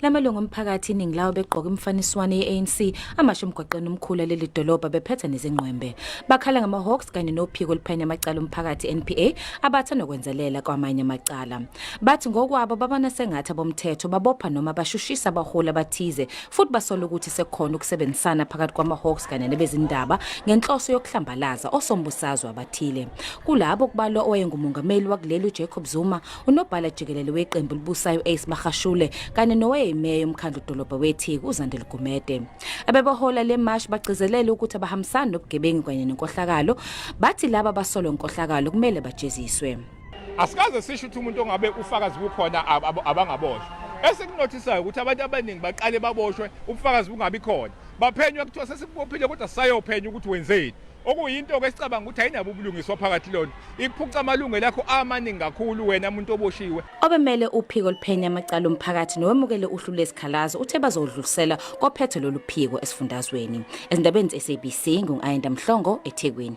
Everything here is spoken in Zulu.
Amalungu omphakathi iningi lawo begqoka imfaniswano yeANC amasho emgwaqeni omkhulu leli dolobha bephethe nezingqwembe. Bakhala ngama-Hawks kanye nophiko oluphenya amacala omphakathi iNPA abatha nokwenzelela kwamanye amacala. Bathi ngokwabo babona sengathi abomthetho babopha noma bashushisa abaholi abathize futhi basola ukuthi sekukhona ukusebenzisana phakathi kwama-Hawks kanye nebezindaba ngenhloso yokuhlambalaza osombusazwe abathile. Kulabo kubalwa owayengumongameli wakuleli uJacob Zuma, unobhala jikelele weqembu libusayo Bakhalazela kanye nowayemeya yomkhandlu dolobha weTheku uZandile. Abebahola le march bagcizelele ukuthi abahambisani nobugebengu kanye nenkohlakalo, bathi laba basolwa inkohlakalo kumele bajeziswe. Asikaze sisho ukuthi umuntu ongabe ufakazi bukhona abangaboshwa. Esekunothisayo ukuthi abantu abaningi baqale baboshwe ubufakazi bungabi khona. Baphenywa kuthiwa sesikubophile kodwa sayophenya ukuthi wenzeni. Okuyinto ke sicabanga ukuthi ayinabo ubulungiswa phakathi lona. Ikuphuca amalungelo akho amaningi kakhulu wena umuntu oboshiwe. Obemele uphiko liphenya amacala omphakathi nowemukele uhlu lesikhalazo uthe bazodlulisela kophethe lolu phiko esifundazweni. Ezindabeni zeSABC ngu-Iindaba eThekwini.